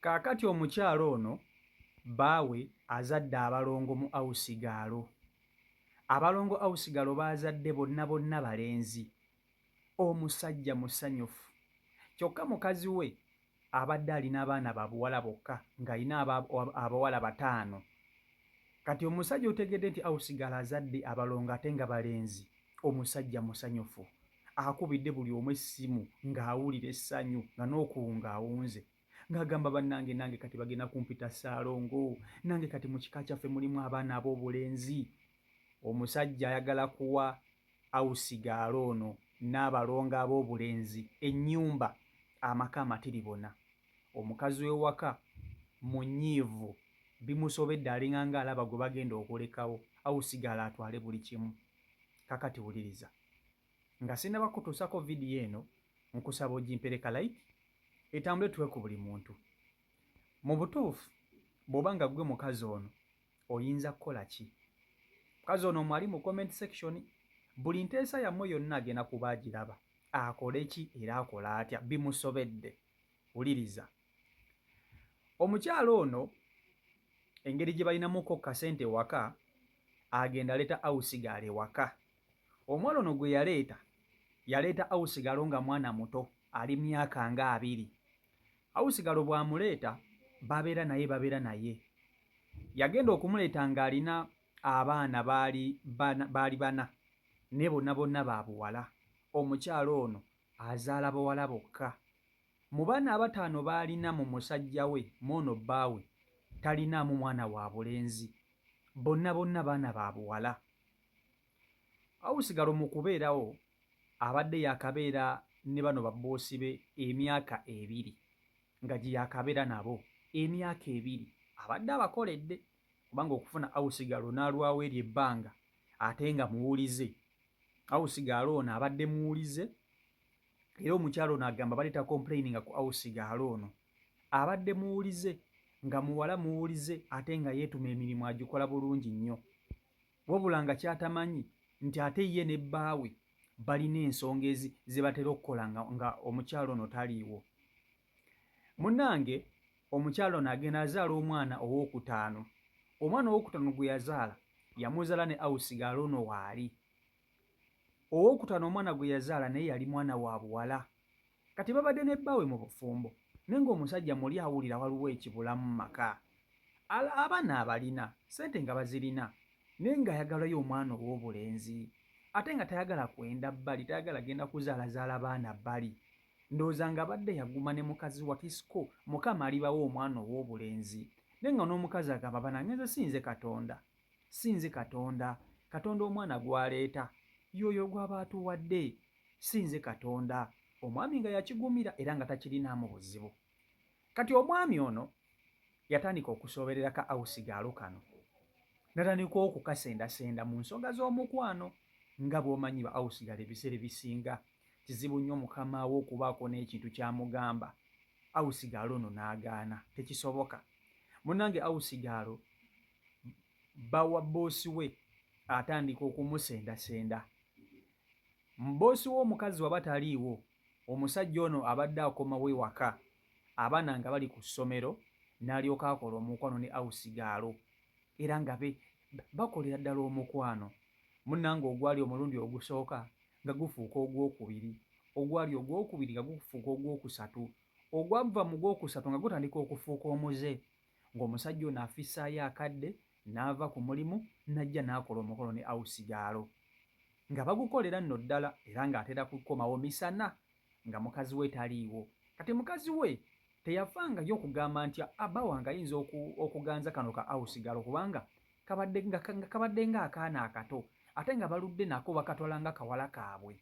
Kaakati omukyalo ono bbaawe azadde abalongo mu Awusigalo. Abalongo Awusigalo baazadde bonna balenzi. Omusajja musanyufu. Kyokka mukazi we abadde alina abaana babuwala bokka ng'alina abawala 5. Kati omusajja otegedde nti Awusigalo azadde abalongo ate nga balenzi. Omusajja musanyufu. Akubidde buli omu essimu ng'awulira essanyu nga n'okuwunga awunze. Ng'agamba bannange nange kati bagenda kumpita Ssaalongo, nange kati mu kika kyaffe mulimu abaana ab'obulenzi. Omusajja ayagala kuwa Awusigalo ono n'abalongo ab'obulenzi ennyumba, amaka amatiribona. Omukazi w'ewaka munyiivu, bimusobedde alinganga alaba gwe bagenda okulekawo. Awusigalo atwale buli kimu. Kakati wuliriza, nga sinnaba kutuusako vidiyo eno nkusaba ogimpereka like etambule tuwe ku buli muntu. Mu butuufu bw'oba nga ggwe mukazi ono oyinza kukola ki? Mukazi ono mwali mu comment section, buli nteesa yammwe yonna agenda kuba agiraba. Akole ki era akola atya? Bimusobedde. Wuliriza, omukyalo ono engeri gye balinamuko kasente ewaka, agenda aleeta Awusigalo ewaka. Omuwala ono gwe yaleeta Awusigalo nga mwana muto, ali myaka nga 2. Awusigalo bw'amuleeta babeera naye. Yagenda okumuleeta ng'alina abaana baali 4 ne bonna ba buwala. Omukyalo ono azaala bawala bokka. Mu baana 5 baalina mu musajja we moono bbaawe talinaamu mwana wa bulenzi, bonna baana ba buwala. Awusigalo mu kubeerawo abadde yakabeera ne bano babboosi be emyaka 2, nga gye yakabeera nabo emyaka 2. Abadde abakoledde kubanga okufuna Awusigalo n'alwawo eryo ebbanga ate nga muwulize. Awusigalo ono abadde muwulize era omukyalo ono agamba baleeta complaininga ku Awusigalo ono. Abadde muwulize nga muwala muwulize ate nga yeetuma emirimu agikola bulungi nnyo. Wabula nga kyatamanyi nti ate ye ne bbaawe balina ensonga ze batera okukola nga omukyalo ono taliiwo. Munnange omukyalo ono agenda azaala omwana ow'okutaano. Omwana ow'okutaano gwe yazaala yamuzaala ne Awusigalo ono waali. Ow'okutaano omwana gwe yazaala naye yali mwana wa buwala. Kati babadde ne bbaawe mu bufumbo naye ng'omusajja muli awulira waliwo ekibulamu mu maka. Abaana abalina, ssente nga bazirina, naye ng'ayagalayo omwana ow'obulenzi. Ate nga tayagala kwenda bbali, tayagala genda kuzaalazaala baana bbali. Ndowooza nga abadde yaguma ne mukazi wa kisiko, Mukama alibawo omwana ow'obulenzi. Naye nga n'omukazi agamba banange nze sinze Katonda. Katonda omwana gw'aleeta y'oyo gw'aba atuwadde, sinze Katonda. Omwami nga yakigumira era nga takirinaamu buzibu. Kati omwami ono yatandika okusoberera ka Awusigalo kano, natandika okukasendasenda mu nsonga z'omukwano. Nga bw'omanyi ba Awusigalo ebiseera ebisinga kizibu nnyo mukama we okubaako n'ekintu ky'amugamba. Awusigalo ono n'agaana, tekisoboka. Munnange Awusigalo bawa bboosi we atandika okumusendasenda. Mboosi w'omukazi waba taliiwo, omusajja ono abadde akomawo ewaka, abaana nga bali ku ssomero, n'alyoka akola omukwano ne Awusigalo era nga bakolera ddala omukwano. Munnange ogwali omulundi ogusooka nga gufuuka ogwokubiri, ogwali ogwokubiri nga gufuuka ogwokusatu, ogwava mu gwokusatu nga gutandika okufuuka omuze, ng'omusajja ono afissaayo akadde n'ava ku mulimu n'ajja n'akola omukono ne Awusigalo nga bagukolera nno ddala era ng'atera kukomawo misana nga mukazi we taliiwo. Kati mukazi we teyafangayo okugamba nti abba wange ayinza okuganza kano ka Awusigalo kubanga kabadde ng'akaana akato ate nga baludde nako bakatwala nga kawala kaabwe.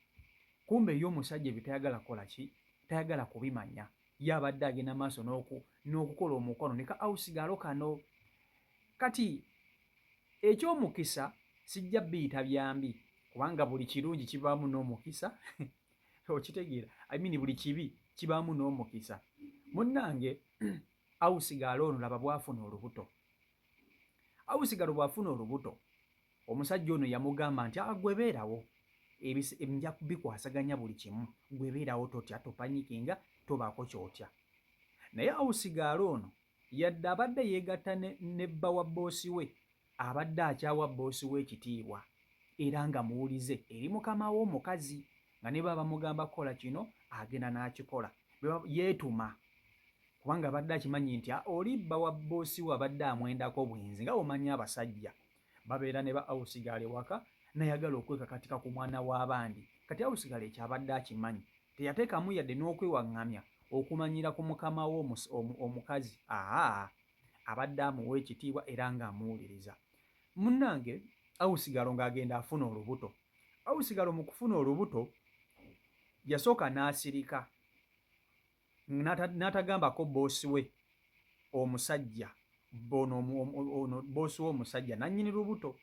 Kumbe y'omusajja ebyo tayagala kukola ki? Tayagala kubimanya. Ye abadde agenda maaso n'okukola omukono ne ka Awusigalo kano. Kati eky'omukisa sijja biyita byambi kubanga buli kirungi kibaamu n'omukisa. Okitegeera? Buli kibi kibaamu n'omukisa. Munnange Awusigalo ono laba bw'afuna olubuto. Awusigalo bw'afuna olubuto, omusajja ono yamugamba nti gwe beerawo, nja kubikwasaganya buli kimu, gwe beerawo totya, topanyikinga, tobaako kyotya. naye awusigaalo ono yadde abadde yeegatta ne bba wa boosi we abadde akyawa boosi we ekitiibwa era nga muwulize eri mukama we omukazi nga ne baba bamugamba kukola kino agenda n'akikola yeetuma kubanga abadde akimanyi nti oli bba wa boosi we abadde amwendako bwenzi nga omanyi abasajja babeera ne ba awusigaalo ewaka nayagala okwekakatika ku mwana w'abandi kati awusigaalo ekyo abadde akimanyi teyateekamu yadde n'okwewaŋŋamya okumanyira ku mukama we omukazi abadde amuwa ekitiibwa era ng'amuwuliriza. Munnange awusigaalo ng'agenda afuna olubuto. Awusigaalo mu kufuna olubuto yasooka n'asirika n'atagambako boosi we omusajja ono boosi we omusajja nannyini lubuto.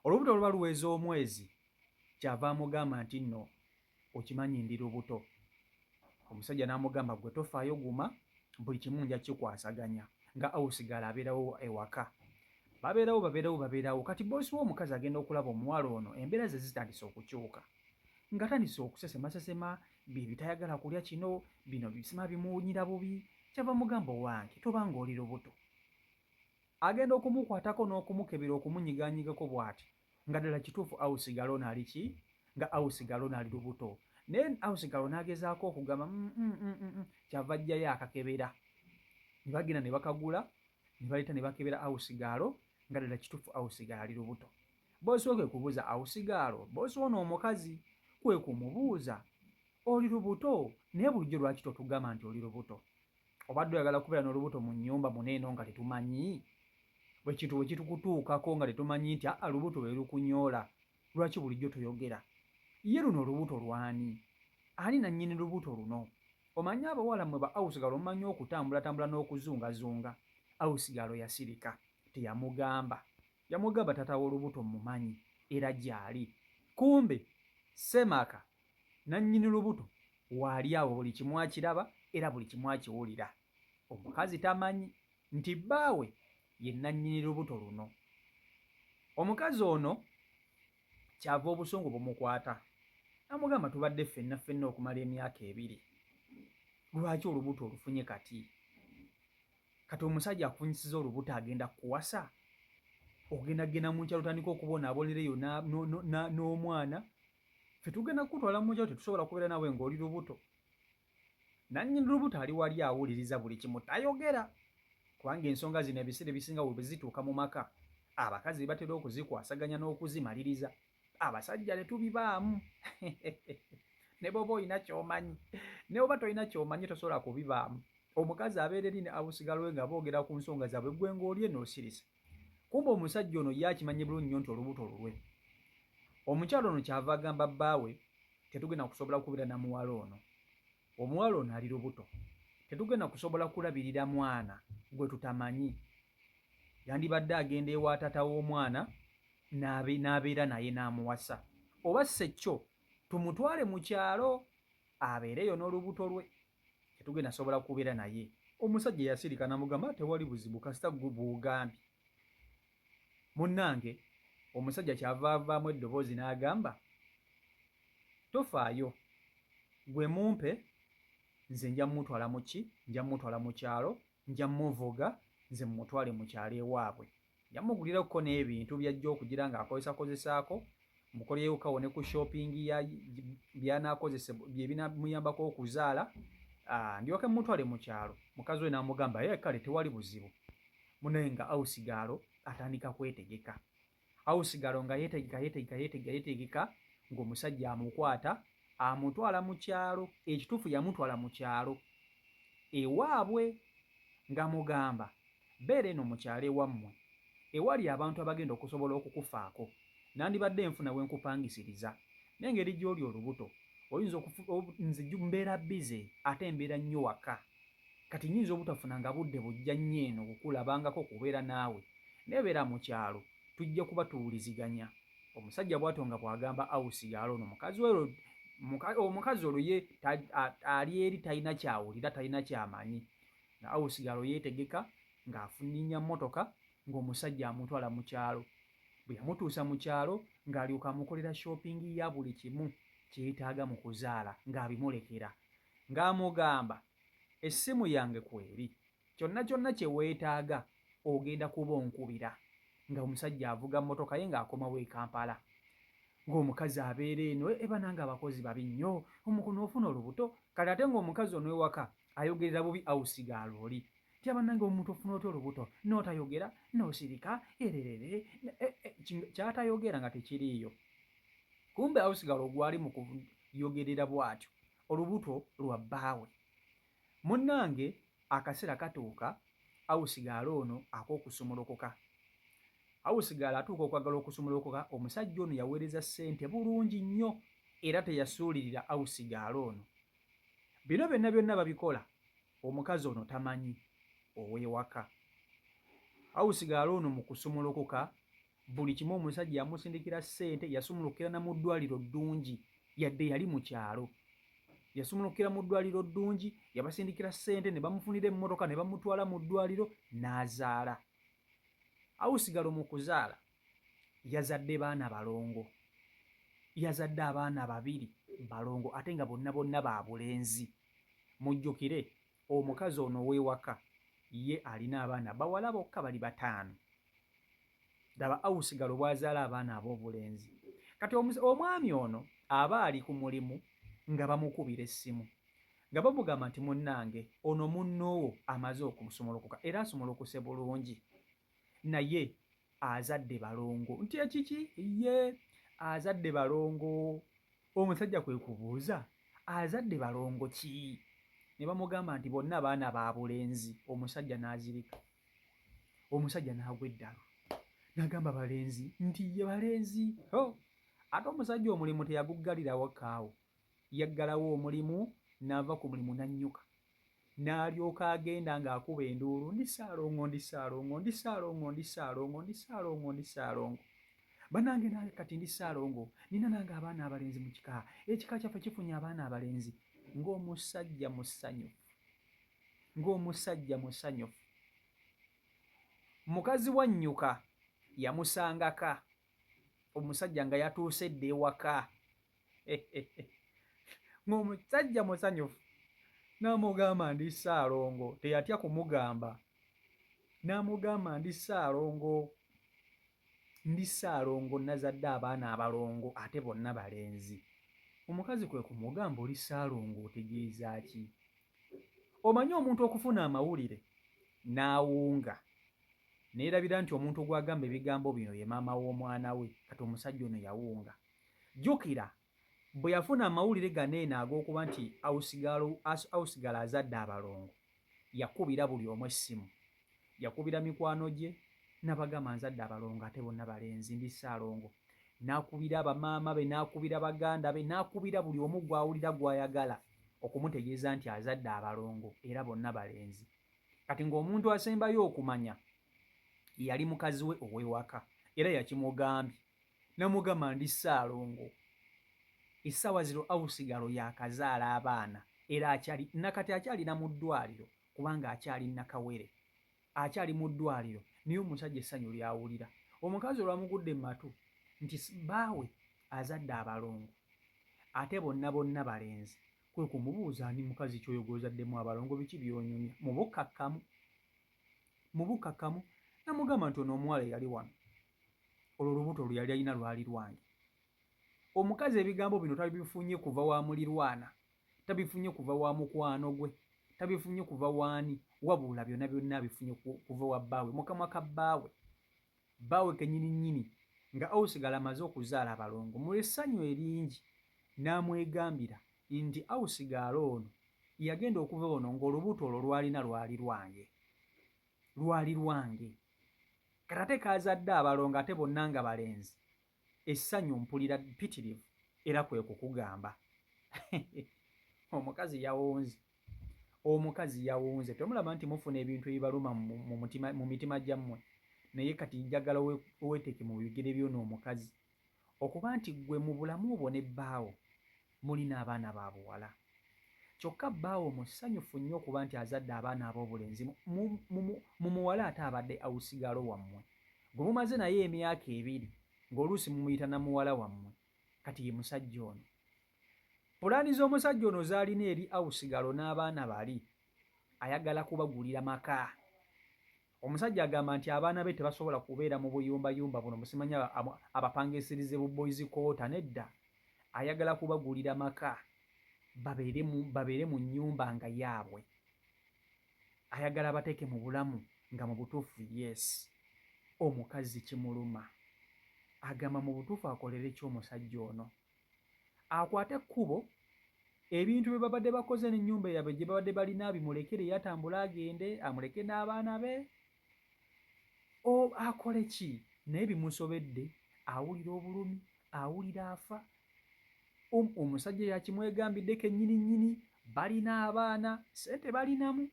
Olubuto luba luweza omwezi kyava amugamba nti nno okimanyi ndi lubuto. Omusajja n'amugamba gwe tofaayo guma buli kimu nja kikwasaganya nga awusigaalo abeerawo ewaka. Babeerawo kati boosi w'omukazi agenda okulaba omuwala ono embeera ze zitandise okukyuka nga tandise okusesemasesema bye bitayagala kulya kino bino bisima bimuwunyira bubi kyava mugamba owange tobanga oli lubuto. Agenda okumukwatako n'okumukebera okumunyigaanyigako bw'ati nga ddala kituufu awusigaalo ono ali ki nga awusigaalo ono ali lubuto. Naye awusigaalo n'agezaako okugamba kyava ajjayo akakebera ne bagenda ne bakagula ne baleeta ne bakebera awusigaalo nga ddala kituufu awusigaalo ali lubuto. Boosi we kwe kubuuza awusigaalo boosi ono omukazi kwe kumubuuza oli lubuto naye bulijjo lwaki totugamba nti oli lubuto? Obadde oyagala kubeera n'olubuto mu nnyumba muneeno nga tetumanyi bwe kintu bwe kitukutuukako nga tetumanyi nti lubuto lwe lukunyoola lwaki bulijjo toyogera? Ye luno olubuto lwani? Ani nannyini lubuto luno? Omanyi abawala mwe ba awusigaalo mumanyi okutambulatambula n'okuzungazunga. Awusigaalo yasirika teyamugamba. Yamugamba taata w'olubuto mumanyi era gy'ali. Kumbe Semaka nannyini lubuto waali awo buli kimu akiraba era buli kimu akiwulira. Omukazi tamanyi nti bbaawe ye nannyini lubuto luno. Omukazi ono kyava obusungu bumukwata. Amugamba tubadde ffenna okumala emyaka 2. Lwaki olubuto olufunye kati? Kati omusajja akufunyisiza olubuto agenda kuwasa? Ogenda mu nkyalo tandika okubonaabonereyo n'omwana? Ffe tugenda kukutwala mu nkyalo tetusobola kubeera nawe ng'oli lubuto. Nannyini lubuto ali wali awuliriza buli kimu tayogera. Kubanga ensonga zino ebiseera ebisinga bwe zituuka mu maka abakazi batera okuzikwasaganya n'okuzimaliriza. Abasajja tetubibaamu. Ne bw'oba olina ky'omanyi ne bw'oba tolina ky'omanyi tosobola kubibaamu. Omukazi abeera eri ne awusigaalo we nga boogera ku nsonga zaabwe gwe ng'oli eno osirisa. Kumbe omusajja ono ye akimanye bulungi nnyo nti olubuto lulwe. Omukyalo ono kyava agamba bbaawe tetugenda kusobola kubeera na muwala ono. Omuwala ono ali lubuto. Tetugenda kusobola kulabirira mwana gwe tutamanyi. Yandibadde agenda ewa taata w'omwana n'abeera naye n'amuwasa. Oba si kyo tumutwale mu kyalo abeereyo n'olubuto lwe. Tetugenda sobola kubeera naye. Omusajja yasirika n'amugamba tewali buzibu kasita gwe bw'ogambye. Munnange omusajja kyava avaamu eddoboozi n'agamba tofaayo gwe mumpe nze nja mmutwala mu ki? Nja mmutwala mu kyalo, nja mmuvuga nze mmutwale mu kyalo ewaabwe. Nja mmugulirako n'ebintu by'ajja okugira ng'akozesaako mukoleyokawo ne ku shopping by'anaakozesa bye binamuyambako okuzaala ndyoke mmutwale mu kyalo. Mukazi we n'amugamba ye kale tewali buzibu. Munaye nga awusigaalo atandika kwetegeka. Awusigaalo nga yeetegeka ng'omusajja amukwata amutwala mu kyalo. Ekituufu yamutwala mu kyalo ewaabwe ng'amugamba beera eno mu kyalo ewammwe ewali abantu abagenda okusobola okukufaako. Nandibadde enfuna we nkupangisiriza naye ngeri gy'oli olubuto oyinza nze mbeera bize ate mbeera nnyo waka. Kati nnyinza obutafunanga budde bujja nnyo eno okukulabangako kubeera naawe nebeera mu kyalo tujja kuba tuwuliziganya. Omusajja bw'atyo nga bw'agamba awusigaalo ono omukazi olwo ye ali eri talina kyawulira talina kyamanyi. Awusigaalo yeetegeka ng'afuninnya mmotoka ng'omusajja amutwala mu kyalo. Bwe yamutuusa mu kyalo ng'alyoka amukolera shopping ya buli kimu kyeyetaaga mu kuzaala ng'abimulekera ng'amugamba essimu yange kweri, kyonna kyonna kye weetaaga ogenda kuba onkubira. Nga omusajja avuga mmotoka ye ng'akomawo e Kampala, ng'omukazi abeera eno eba nange abakozi babi nnyo, omukono ofuna olubuto. Kale ate ng'omukazi ono ewaka ayogerera bubi awusigaala oli ti abannange omuntu ofuna otya olubuto n'otayogera n'osirika ererere kyatayogera nga tekiriiyo. Kumbe awusigaala ogwali mu kuyogerera bw'atyo olubuto lwa bbaawe. Munnange akaseera katuuka awusigaala ono ak'okusumulukuka. Awusigaala atuuka okwagala okusumulukuka, omusajja ono yaweereza ssente bulungi nnyo era teyasuulirira awusigaala ono. Bino byonna byonna babikola omukazi ono tamanyi ow'ewaka. Awusigaala ono mu kusumulukuka buli kimu omusajja yamusindikira ssente, yasumulukira na mu ddwaliro ddungi yadde yali mu kyalo. Yasumulukira mu ddwaliro ddungi, yabasindikira ssente ne bamufunira emmotoka ne bamutwala mu ddwaliro n'azaala. Awusigalo mu kuzaala yazadde baana balongo. Yazadde abaana babiri balongo ate nga bonna bonna ba bulenzi. Mujjukire omukazi ono ow'ewaka ye alina abaana bawala bokka bali 5. Daba awusigalo bw'azaala abaana ab'obulenzi. Kati omwami ono aba ali ku mulimu nga bamukubira essimu nga bamugamba nti munnange ono munnoowo amaze okumusumulukuka era asumulukuse bulungi, naye azadde balongo. Nti ekiki? Ye azadde balongo. Omusajja kwe kubuuza azadde balongo ki? Ne bamugamba nti bonna baana ba bulenzi. Omusajja n'azirika, omusajja n'agwa eddalu n'agamba balenzi nti ye balenzi. Ate omusajja omulimu teyaguggalira wakaawo, yaggalawo omulimu n'ava ku mulimu n'annyuka n'alyoka agenda ng'akuba enduulu, ndi Ssaalongo, ndi Ssaalongo, ndi Ssaalongo, ndi Ssaalongo, ndi Ssaalongo, ndi Ssaalongo. Bannange nange kati ndi Ssaalongo, nina nange abaana abalenzi mu kika, ekika kyaffe kifunye abaana abalenzi. Ng'omusajja musanyufu, ng'omusajja musanyufu. Mukazi wannyuka yamusangaka omusajja nga yatuuse dda ewaka. Ng'omusajja musanyufu n'amugamba ndi Ssaalongo, teyatya kumugamba, n'amugamba ndi Ssaalongo, ndi Ssaalongo, nazadde abaana abalongo ate bonna balenzi. Omukazi kwe kumugamba oli Ssaalongo otegeeza ki? Omanyi omuntu okufuna amawulire n'awunga neerabira nti omuntu gw'agamba ebigambo bino ye maama w'omwana we, kati omusajja ono yawunga. Jjukira bwe yafuna amawulire ganeeno ag'okuba nti awusigala azadde abalongo, yakubira buli omu essimu, yakubira mikwano gye n'abagamba nzadde abalongo ate bonna balenzi, ndi Ssaalongo. N'akubira bamaama be, n'akubira baganda be, n'akubira buli omu gw'awulira gw'ayagala okumutegeeza nti azadde abalongo era bonna balenzi. Kati ng'omuntu asembayo okumanya yali mukazi we ow'ewaka era yakimugambye, n'amugamba ndi Ssaalongo. Essaawa zino awusigalo yaakazaala abaana era nakati akyalina mu ddwaliro kubanga akyali nakawere, akyali mu ddwaliro, naye omusajja essanyu lyawulira. Omukazi olwamugudde mu matu nti bbaawe azadde abalongo ate bonna bonna balenzi. Kwe kumubuuza ani mukazi kyoyo gw'ozaddemu abalongo, biki by'onyumya? Mu bukakkamu n'amugamba nti ono omuwala yali wano, olwo olubuto lwe yali alina lwali lwange. Omukazi ebigambo bino tabifunye kuva wa mulirwana, tabifunye kuva wa mukwano gwe, tabifunye kuva waani, wabula byonna byonna abifunye kuva wa bbaawe, mukamwa ka bbaawe. Bbaawe kennyini nga awusigala amaze okuzaala abalongo mu essanyu eringi n'amwegambira nti awusigala ono yagenda okuva ono ng'olubuto olwo lwalina lwali lwange. Kati ate kaazadde abalongo ate bonna nga balenzi. Essanyu mpulira ppitirivu era kwe kukugamba. Omukazi yawunze. Temulaba nti mufuna ebintu ebibaluma mu mitima gyammwe, naye kati njagala weeteeke mu bigere by'ono omukazi okuba nti ggwe mu bulamu obwo ne bbaawo mulina abaana ba buwala. Kyokka bbaawo musanyufu nnyo okuba nti azadde abaana ab'obulenzi mu muwala ate abadde awusigalo wammwe, gwe mumaze naye emyaka 2 ng'oluusi mumuyita na muwala wammwe, kati ye musajja ono. Pulaani z'omusajja ono zaalina eri awusigalo n'abaana bali ayagala kubagulira maka. Omusajja agamba nti abaana be tebasobola kubeera mu buyumbayumba buno musimanya abapangisirize bu boys quarter nedda. Ayagala kubagulira maka babeere mu nnyumba nga yaabwe. Ayagala bateeke mu bulamu nga mu butuufu yes. Omukazi kimuluma. Agamba mu butuufu akolere ki omusajja ono? Akwate ekkubo ebintu bye babadde bakoze n'ennyumba yaabwe gye babadde balina bimulekere yatambula agende amuleke n'abaana be. Akole ki? Naye bimusobedde, awulira obulumi, awulira afa. Omusajja yakimwegambidde kennyini balina abaana, ssente balinamu.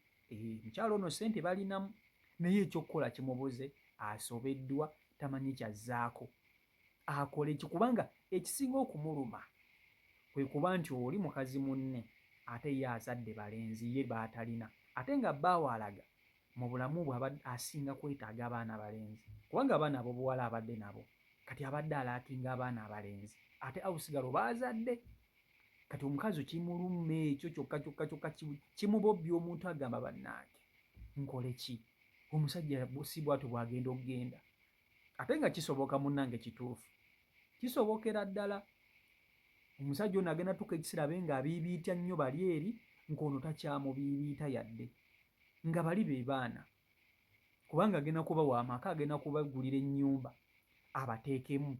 Mukyalo ono ssente balinamu. Naye ekyokkola kimubuze, asobeddwa tamanyi kyazzaako. Akole ki? Kubanga ekisinga okumuluma kwe kuba nti oli mukazi munne ate ye azadde balenzi ye baatalina. Ate nga bbaawe alaga mu bulamu bwe asinga kwetaaga abaana balenzi. Kubanga abaana ab'obuwala abadde nabo. Kati abadde alaakinga abaana abalenzi. Ate awusigalo baazadde. Kati omukazi kimuluma ekyo kyokka kimubobbya omuntu agamba bannange. Nkole ki? Omusajja si bw'atyo bw'agenda okugenda. Ate nga kisoboka munnange kituufu. Kisobokera ddala. Omusajja ono agenda tuka ekiseera abe ng'abiibiita nnyo bali eri ng'ono takyamubiibiita yadde. Nga bali be baana. Kubanga agenda kubawa amaka, agenda kubagulira ennyumba abateekemu.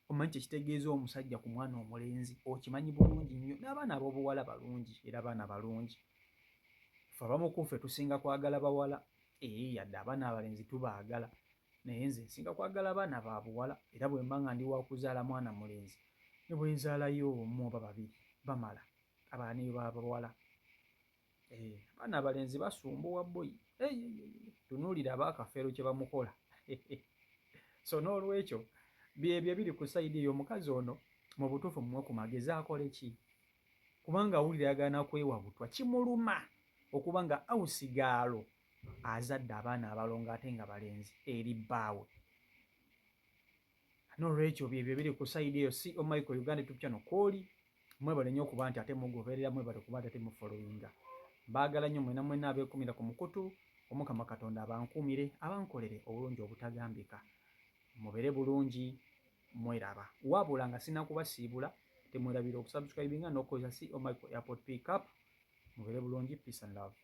Omanyi kyekitegeeza omusajja ku mwana omulenzi okimanyi bulungi nnyo. N'abaana ab'obuwala balungi era baana balungi. Ffe abamu ku ffe tusinga kwagala bawala. Yadde abaana abalenzi tubaagala. Naye nze nsinga kwagala baana ba buwala era bwe mba nga ndi wa kuzaala mwana mulenzi ne bwe nzaalayo omu oba babiri bamala abaana b'abawala. Abaana abalenzi basumbuwa boyi. Tunuulira abaakafeero kye bamukola. So n'olwekyo byebyo biri ku sayidi eyo. Omukazi ono mu butuufu mumuwe ku magezi akole ki? Kubanga awulira ayagala kwewabutwa kimuluma okuba nga awusigaalo azadde abaana abalongo ate nga balenzi eri bbaawe. N'olwekyo byebyo biri ku sayidi eyo. CEO Michael Uganda YouTube channel kwoli mwebale nnyo okuba nti ate mugoberera, mwebale okuba nti ate mufollowinga. Mbaagala nnyo mwenna abeekumira ku mukutu. Omukama Katonda abankuumire abankolere obulungi obutagambika. Mubeere bulungi mweraba. Wabula nga sinakubasiibula temwerabira okusubscribinga n'okukozesa CEO Michael Airport Pickup. Mubeere bulungi. Peace and love.